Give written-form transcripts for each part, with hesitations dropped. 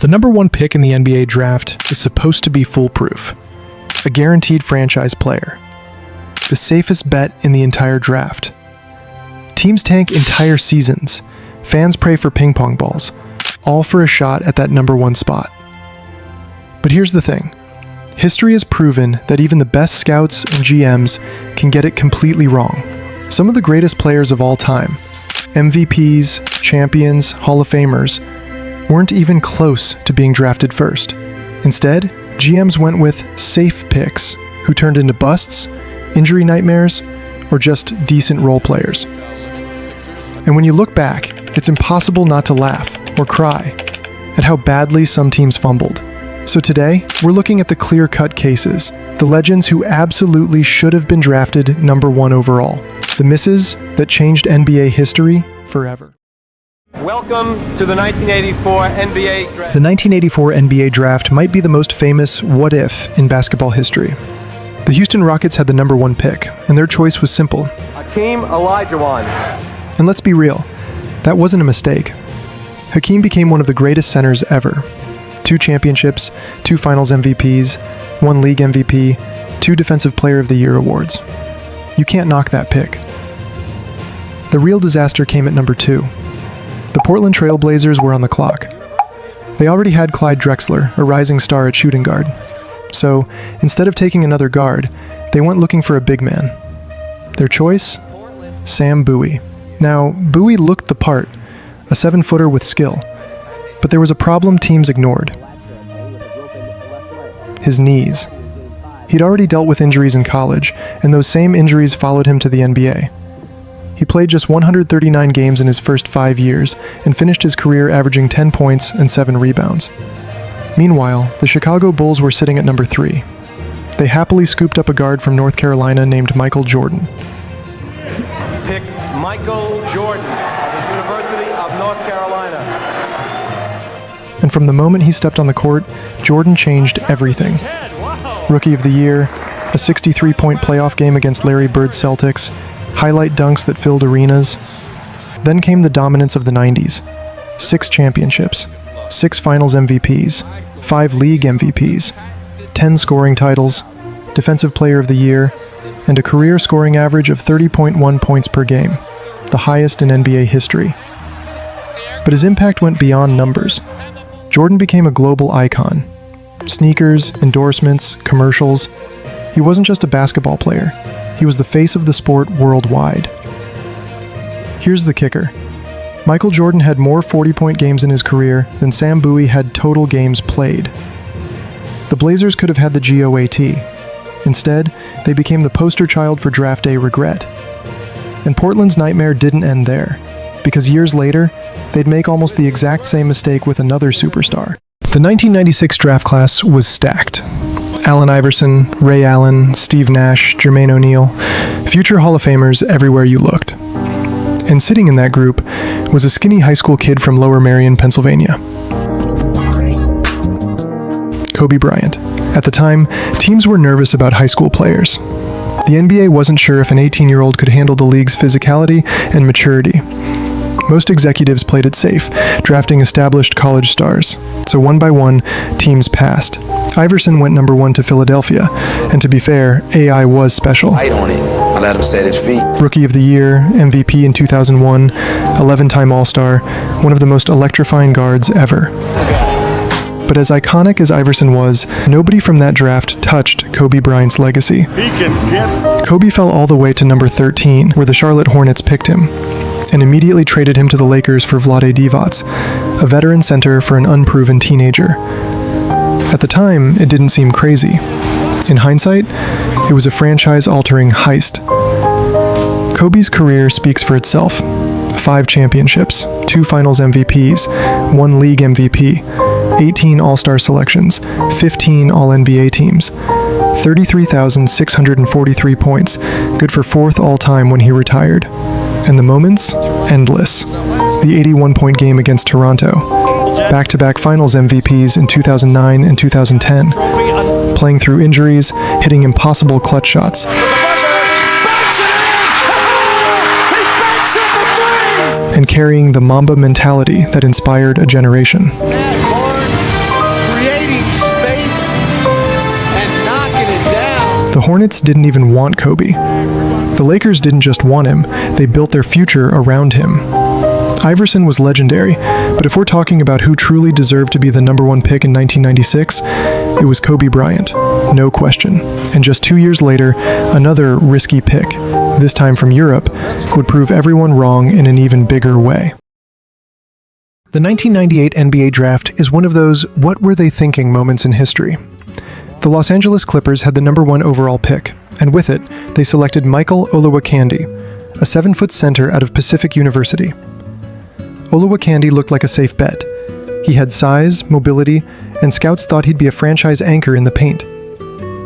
The number one pick in the NBA draft is supposed to be foolproof, a guaranteed franchise player, the safest bet in the entire draft. Teams tank entire seasons, fans pray for ping pong balls, all for a shot at that number one spot. But here's the thing. History has proven that even the best scouts and GMs can get it completely wrong. Some of the greatest players of all time, MVPs, champions, Hall of Famers, weren't even close to being drafted first. Instead, GMs went with safe picks who turned into busts, injury nightmares, or just decent role players. And when you look back, it's impossible not to laugh or cry at how badly some teams fumbled. So today, we're looking at the clear-cut cases, the legends who absolutely should have been drafted number one overall, the misses that changed NBA history forever. Welcome to the 1984 NBA Draft. The 1984 NBA Draft might be the most famous what-if in basketball history. The Houston Rockets had the number one pick, and their choice was simple. Hakeem Olajuwon. And let's be real, that wasn't a mistake. Hakeem became one of the greatest centers ever. 2 championships, 2 finals MVPs, 1 league MVP, 2 Defensive Player of the Year awards. You can't knock that pick. The real disaster came at number 2. The Portland Trail Blazers were on the clock. They already had Clyde Drexler, a rising star at shooting guard. So, instead of taking another guard, they went looking for a big man. Their choice? Sam Bowie. Now, Bowie looked the part, a 7-footer with skill. But there was a problem teams ignored. His knees. He'd already dealt with injuries in college, and those same injuries followed him to the NBA. He played just 139 games in his first 5 years and finished his career averaging 10 points and 7 rebounds. Meanwhile, the Chicago Bulls were sitting at number 3. They happily scooped up a guard from North Carolina named Michael Jordan. Pick Michael Jordan of the University of North Carolina. And from the moment he stepped on the court, Jordan changed everything. Rookie of the Year, a 63-point playoff game against Larry Bird's Celtics, highlight dunks that filled arenas. Then came the dominance of the 90s. 6 championships, 6 finals MVPs, 5 league MVPs, 10 scoring titles, Defensive Player of the Year, and a career scoring average of 30.1 points per game, the highest in NBA history. But his impact went beyond numbers. Jordan became a global icon. Sneakers, endorsements, commercials. He wasn't just a basketball player. He was the face of the sport worldwide. Here's the kicker. Michael Jordan had more 40-point games in his career than Sam Bowie had total games played. The Blazers could have had the GOAT. Instead, they became the poster child for draft day regret. And Portland's nightmare didn't end there, because years later, they'd make almost the exact same mistake with another superstar. The 1996 draft class was stacked. Allen Iverson, Ray Allen, Steve Nash, Jermaine O'Neal, future Hall of Famers everywhere you looked. And sitting in that group was a skinny high school kid from Lower Merion, Pennsylvania. Kobe Bryant. At the time, teams were nervous about high school players. The NBA wasn't sure if an 18-year-old could handle the league's physicality and maturity. Most executives played it safe, drafting established college stars. So one by one, teams passed. Iverson went number 1 to Philadelphia, and to be fair, AI was special. Light on it. I let him set his feet. Rookie of the Year, MVP in 2001, 11-time All-Star, one of the most electrifying guards ever. But as iconic as Iverson was, nobody from that draft touched Kobe Bryant's legacy. Kobe fell all the way to number 13, where the Charlotte Hornets picked him, and immediately traded him to the Lakers for Vlade Divac, a veteran center for an unproven teenager. At the time, it didn't seem crazy. In hindsight, it was a franchise-altering heist. Kobe's career speaks for itself. 5 championships, 2 finals MVPs, 1 league MVP, 18 All-Star selections, 15 All-NBA teams, 33,643 points, good for 4th all-time when he retired. And the moments? Endless. The 81-point game against Toronto. Back-to-back finals MVPs in 2009 and 2010. Playing through injuries, hitting impossible clutch shots. And carrying the Mamba mentality that inspired a generation. Hornets didn't even want Kobe. The Lakers didn't just want him, they built their future around him. Iverson was legendary, but if we're talking about who truly deserved to be the number one pick in 1996, it was Kobe Bryant, no question. And just 2 years later, another risky pick, this time from Europe, would prove everyone wrong in an even bigger way. The 1998 NBA draft is one of those what were they thinking moments in history. The Los Angeles Clippers had the number 1 overall pick, and with it, they selected Michael Olowokandi, a 7-foot center out of Pacific University. Olowokandi looked like a safe bet. He had size, mobility, and scouts thought he'd be a franchise anchor in the paint.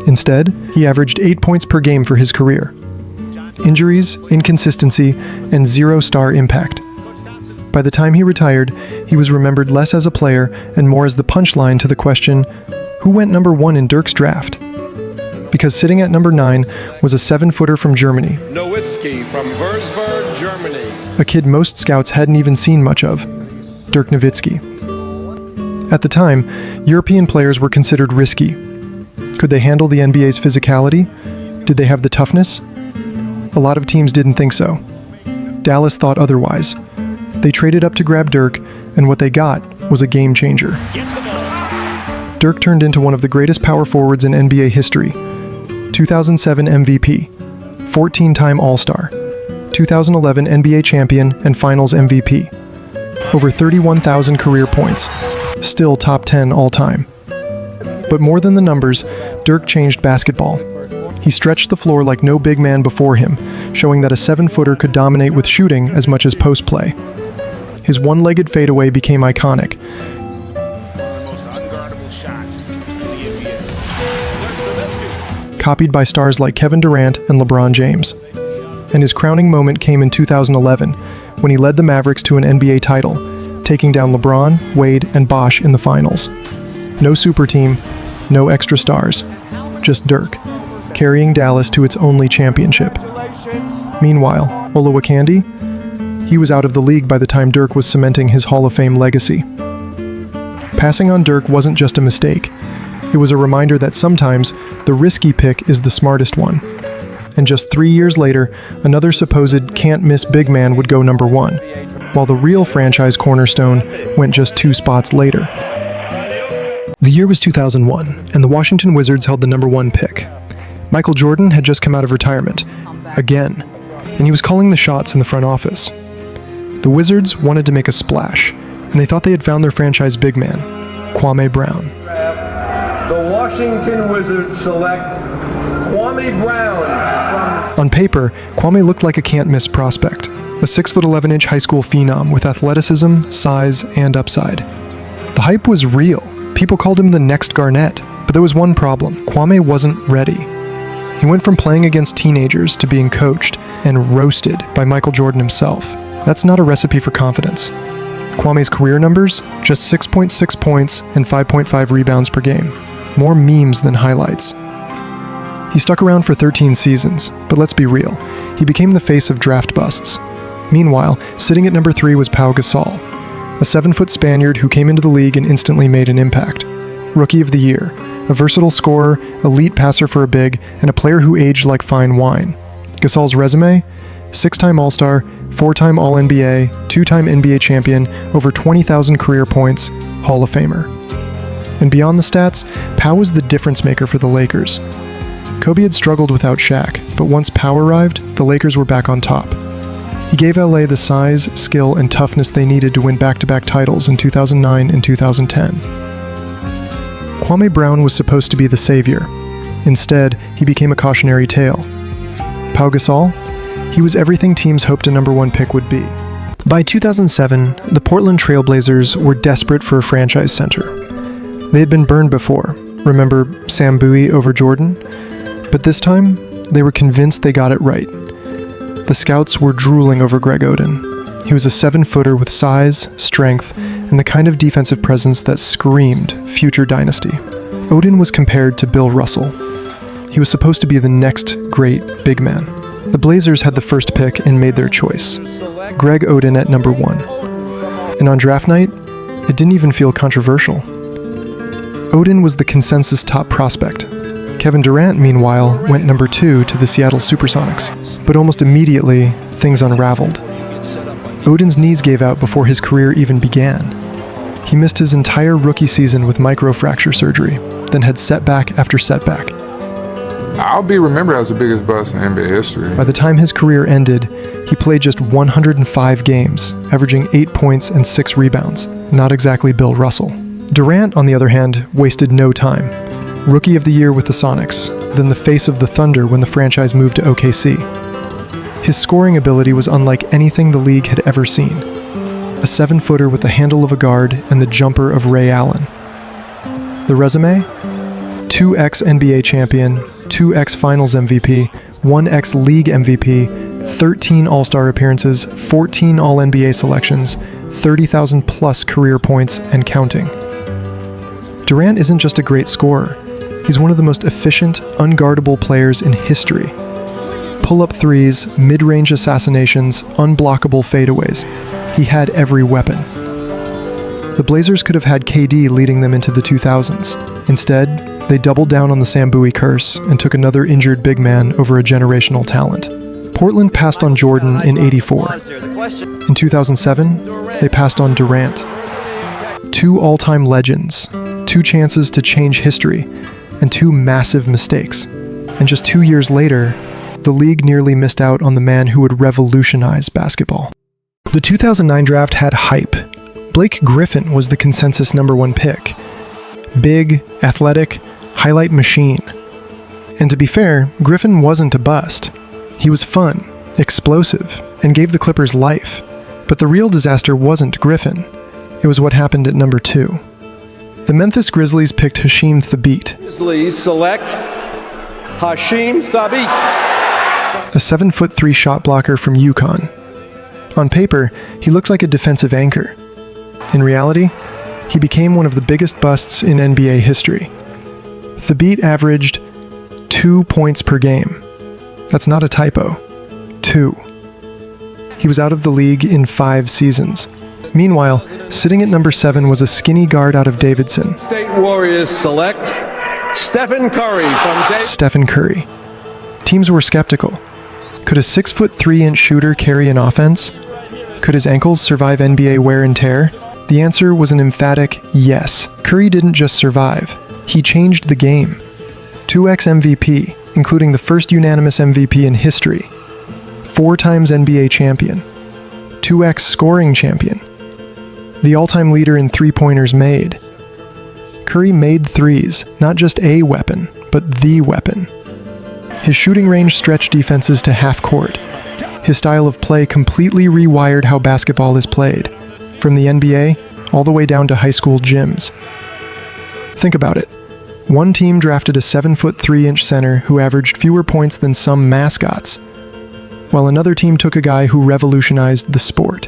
Instead, he averaged 8 points per game for his career. Injuries, inconsistency, and zero-star impact. By the time he retired, he was remembered less as a player and more as the punchline to the question, who went number 1 in Dirk's draft? Because sitting at number 9 was a 7-footer from Germany. Nowitzki from Würzburg, Germany. A kid most scouts hadn't even seen much of, Dirk Nowitzki. At the time, European players were considered risky. Could they handle the NBA's physicality? Did they have the toughness? A lot of teams didn't think so. Dallas thought otherwise. They traded up to grab Dirk, and what they got was a game changer. Dirk turned into one of the greatest power forwards in NBA history. 2007 MVP, 14-time All-Star, 2011 NBA champion and Finals MVP. Over 31,000 career points, still top 10 all-time. But more than the numbers, Dirk changed basketball. He stretched the floor like no big man before him, showing that a 7-footer could dominate with shooting as much as post play. His one-legged fadeaway became iconic. Copied by stars like Kevin Durant and LeBron James. And his crowning moment came in 2011, when he led the Mavericks to an NBA title, taking down LeBron, Wade, and Bosh in the finals. No super team, no extra stars, just Dirk, carrying Dallas to its only championship. Meanwhile, Olowokandi, he was out of the league by the time Dirk was cementing his Hall of Fame legacy. Passing on Dirk wasn't just a mistake. It was a reminder that sometimes the risky pick is the smartest one. And just 3 years later, another supposed can't-miss big man would go number 1, while the real franchise cornerstone went just 2 spots later. The year was 2001, and the Washington Wizards held the number 1 pick. Michael Jordan had just come out of retirement, again, and he was calling the shots in the front office. The Wizards wanted to make a splash, and they thought they had found their franchise big man, Kwame Brown. The Washington Wizards select Kwame Brown. On paper, Kwame looked like a can't-miss prospect, a 6'11" high school phenom with athleticism, size, and upside. The hype was real. People called him the next Garnett, but there was one problem. Kwame wasn't ready. He went from playing against teenagers to being coached and roasted by Michael Jordan himself. That's not a recipe for confidence. Kwame's career numbers? Just 6.6 points and 5.5 rebounds per game. More memes than highlights. He stuck around for 13 seasons, but let's be real, he became the face of draft busts. Meanwhile, sitting at number 3 was Pau Gasol, a 7-foot Spaniard who came into the league and instantly made an impact. Rookie of the Year, a versatile scorer, elite passer for a big, and a player who aged like fine wine. Gasol's resume? 6-time All-Star, 4-time All-NBA, 2-time NBA champion, over 20,000 career points, Hall of Famer. And beyond the stats, Pau was the difference maker for the Lakers. Kobe had struggled without Shaq, but once Pau arrived, the Lakers were back on top. He gave LA the size, skill, and toughness they needed to win back-to-back titles in 2009 and 2010. Kwame Brown was supposed to be the savior. Instead, he became a cautionary tale. Pau Gasol? He was everything teams hoped a number 1 pick would be. By 2007, the Portland Trail Blazers were desperate for a franchise center. They had been burned before. Remember Sam Bowie over Jordan? But this time, they were convinced they got it right. The scouts were drooling over Greg Oden. He was a 7-footer with size, strength, and the kind of defensive presence that screamed future dynasty. Oden was compared to Bill Russell. He was supposed to be the next great big man. The Blazers had the first pick and made their choice. Greg Oden at number 1. And on draft night, it didn't even feel controversial. Oden was the consensus top prospect. Kevin Durant, meanwhile, went number 2 to the Seattle Supersonics, but almost immediately, things unraveled. Oden's knees gave out before his career even began. He missed his entire rookie season with microfracture surgery, then had setback after setback. I'll be remembered as the biggest bust in NBA history. By the time his career ended, he played just 105 games, averaging 8 points and 6 rebounds. Not exactly Bill Russell. Durant, on the other hand, wasted no time. Rookie of the Year with the Sonics, then the face of the Thunder when the franchise moved to OKC. His scoring ability was unlike anything the league had ever seen. A 7-footer with the handle of a guard and the jumper of Ray Allen. The resume? 2x NBA champion, 2x Finals MVP, 1x League MVP, 13 All-Star appearances, 14 All-NBA selections, 30,000 plus career points, and counting. Durant isn't just a great scorer. He's one of the most efficient, unguardable players in history. Pull-up threes, mid-range assassinations, unblockable fadeaways. He had every weapon. The Blazers could have had KD leading them into the 2000s. Instead, they doubled down on the Sam Bowie curse and took another injured big man over a generational talent. Portland passed on Jordan in '84. In 2007, they passed on Durant. 2 all-time legends, 2 chances to change history, and 2 massive mistakes. And just 2 years later, the league nearly missed out on the man who would revolutionize basketball. The 2009 draft had hype. Blake Griffin was the consensus #1 pick. Big, athletic, highlight machine. And to be fair, Griffin wasn't a bust. He was fun, explosive, and gave the Clippers life. But the real disaster wasn't Griffin. It was what happened at number 2. The Memphis Grizzlies picked Hasheem Thabeet. Grizzlies select Hasheem Thabeet. A 7'3" shot blocker from UConn. On paper, he looked like a defensive anchor. In reality, he became one of the biggest busts in NBA history. Thabeet averaged 2 points per game. That's not a typo. 2. He was out of the league in 5 seasons. Meanwhile, sitting at number 7 was a skinny guard out of Davidson. State Warriors select Stephen Curry from Stephen Curry. Teams were skeptical. Could a 6'3" shooter carry an offense? Could his ankles survive NBA wear and tear? The answer was an emphatic yes. Curry didn't just survive. He changed the game. 2x MVP, including the first unanimous MVP in history. 4 times NBA champion. 2x scoring champion. The all-time leader in three-pointers made. Curry made threes, not just a weapon, but the weapon. His shooting range stretched defenses to half court. His style of play completely rewired how basketball is played, from the NBA all the way down to high school gyms. Think about it. One team drafted a 7'3" center who averaged fewer points than some mascots, while another team took a guy who revolutionized the sport.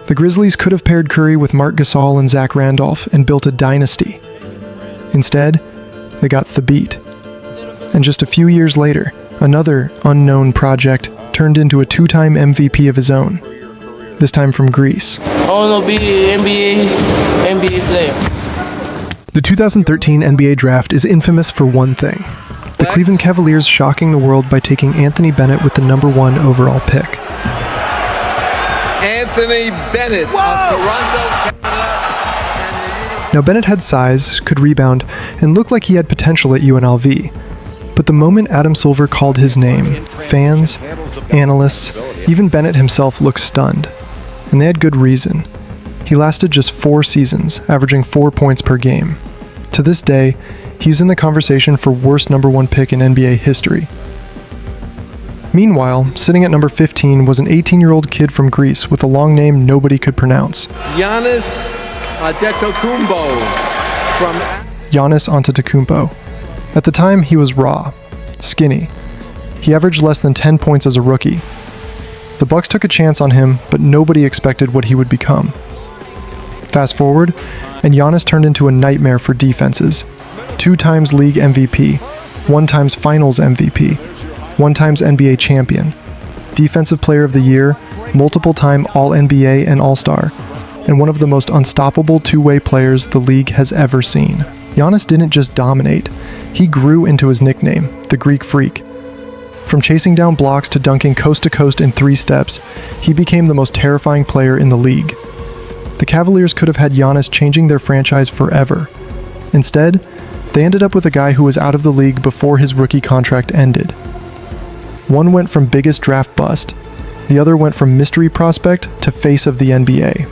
The Grizzlies could have paired Curry with Marc Gasol and Zach Randolph and built a dynasty. Instead, they got Thabeet. And just a few years later, another unknown project turned into a 2-time MVP of his own, this time from Greece. I want to be an NBA player. The 2013 NBA draft is infamous for one thing: the Cleveland Cavaliers shocking the world by taking Anthony Bennett with the #1 overall pick. Anthony Bennett of Toronto, Canada. Now, Bennett had size, could rebound, and looked like he had potential at UNLV. But the moment Adam Silver called his name, fans, analysts, even Bennett himself looked stunned. And they had good reason. He lasted just 4 seasons, averaging 4 points per game. To this day, he's in the conversation for worst #1 pick in NBA history. Meanwhile, sitting at number 15 was an 18-year-old kid from Greece with a long name nobody could pronounce. Giannis Antetokounmpo. At the time, he was raw, skinny. He averaged less than 10 points as a rookie. The Bucks took a chance on him, but nobody expected what he would become. Fast forward, and Giannis turned into a nightmare for defenses. 2 times league MVP, 1 times finals MVP, 1 times NBA champion, defensive player of the year, multiple-time All-NBA and All-Star, and one of the most unstoppable two-way players the league has ever seen. Giannis didn't just dominate, he grew into his nickname, the Greek Freak. From chasing down blocks to dunking coast to coast in 3 steps, he became the most terrifying player in the league. The Cavaliers could have had Giannis changing their franchise forever. Instead, they ended up with a guy who was out of the league before his rookie contract ended. One went from biggest draft bust, the other went from mystery prospect to face of the NBA.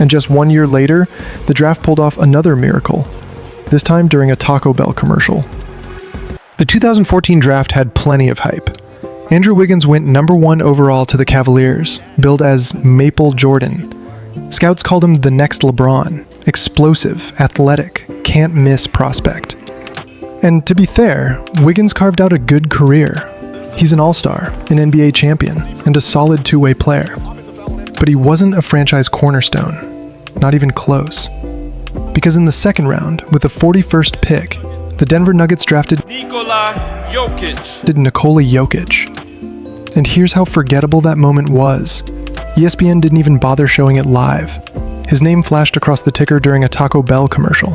And just 1 year later, the draft pulled off another miracle, this time during a Taco Bell commercial. The 2014 draft had plenty of hype. Andrew Wiggins went number 1 overall to the Cavaliers, billed as Maple Jordan. Scouts called him the next LeBron, explosive, athletic, can't miss prospect. And to be fair, Wiggins carved out a good career. He's an all-star, an NBA champion, and a solid two-way player. But he wasn't a franchise cornerstone, not even close. Because in the second round, with the 41st pick, the Denver Nuggets drafted Nikola Jokic. And here's how forgettable that moment was. ESPN didn't even bother showing it live. His name flashed across the ticker during a Taco Bell commercial.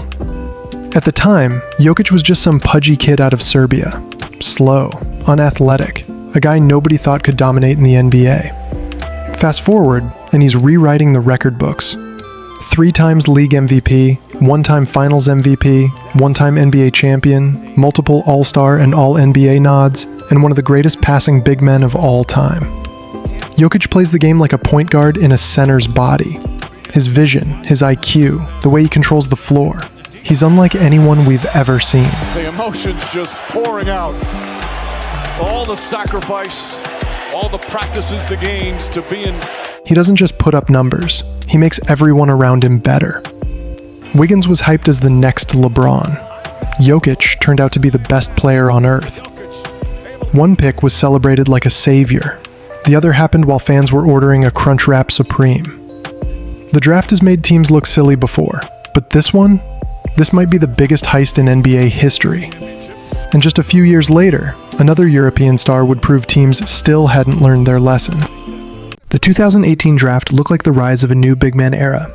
At the time, Jokic was just some pudgy kid out of Serbia. Slow, unathletic, a guy nobody thought could dominate in the NBA. Fast forward, and he's rewriting the record books. 3 times league MVP, 1-time finals MVP, 1-time NBA champion, multiple All-Star and All-NBA nods, and one of the greatest passing big men of all time. Jokic plays the game like a point guard in a center's body. His vision, his IQ, the way he controls the floor. He's unlike anyone we've ever seen. The emotions just pouring out. All the sacrifice, all the practices, the games to be in. He doesn't just put up numbers, he makes everyone around him better. Wiggins was hyped as the next LeBron. Jokic turned out to be the best player on earth. One pick was celebrated like a savior. The other happened while fans were ordering a Crunchwrap Supreme. The draft has made teams look silly before, but this might be the biggest heist in NBA history. And just a few years later, another European star would prove teams still hadn't learned their lesson. The 2018 draft looked like the rise of a new big man era.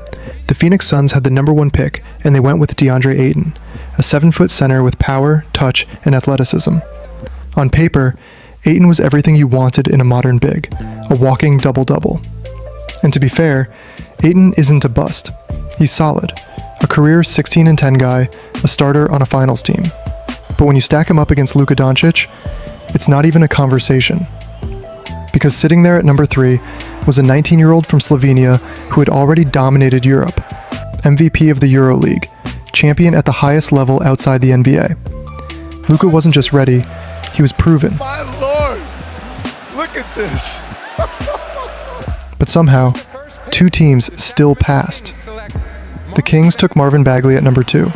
The Phoenix Suns had the number 1 pick, and they went with DeAndre Ayton, a 7-foot center with power, touch, and athleticism. On paper, Ayton was everything you wanted in a modern big, a walking double-double. And to be fair, Ayton isn't a bust. He's solid, a career 16-10 guy, a starter on a finals team. But when you stack him up against Luka Doncic, it's not even a conversation. Because sitting there at number 3 was a 19-year-old from Slovenia who had already dominated Europe, MVP of the EuroLeague, champion at the highest level outside the NBA. Luka wasn't just ready, he was proven. My Lord, look at this. But somehow, 2 teams still passed. The Kings took Marvin Bagley at number 2.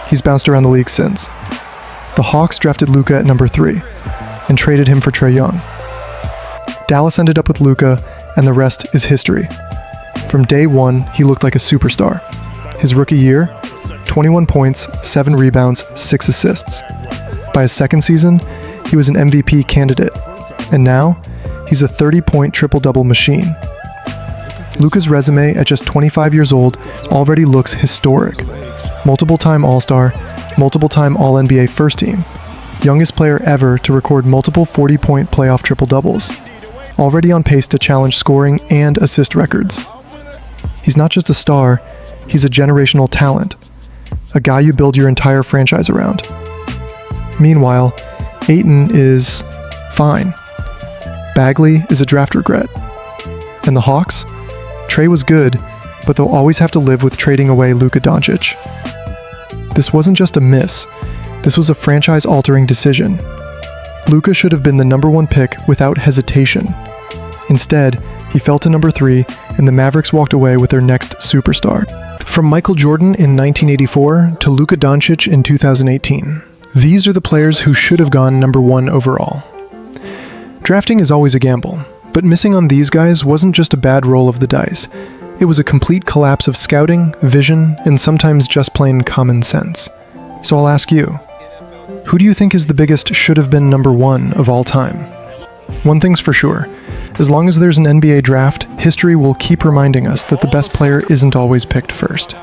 He's bounced around the league since. The Hawks drafted Luka at number 3 and traded him for Trae Young. Dallas ended up with Luka, and the rest is history. From day 1, he looked like a superstar. His rookie year, 21 points, 7 rebounds, 6 assists. By his second season, he was an MVP candidate, and now, he's a 30-point triple-double machine. Luka's resume at just 25 years old already looks historic. Multiple-time All-Star, multiple-time All-NBA first team, youngest player ever to record multiple 40-point playoff triple-doubles, already on pace to challenge scoring and assist records. He's not just a star, he's a generational talent, a guy you build your entire franchise around. Meanwhile, Ayton is fine. Bagley is a draft regret. And the Hawks? Trae was good, but they'll always have to live with trading away Luka Doncic. This wasn't just a miss, this was a franchise-altering decision. Luka should have been the number 1 pick without hesitation. Instead, he fell to number 3, and the Mavericks walked away with their next superstar. From Michael Jordan in 1984 to Luka Doncic in 2018, these are the players who should have gone number 1 overall. Drafting is always a gamble, but missing on these guys wasn't just a bad roll of the dice. It was a complete collapse of scouting, vision, and sometimes just plain common sense. So I'll ask you, who do you think is the biggest should-have-been number 1 of all time? One thing's for sure, as long as there's an NBA draft, history will keep reminding us that the best player isn't always picked first.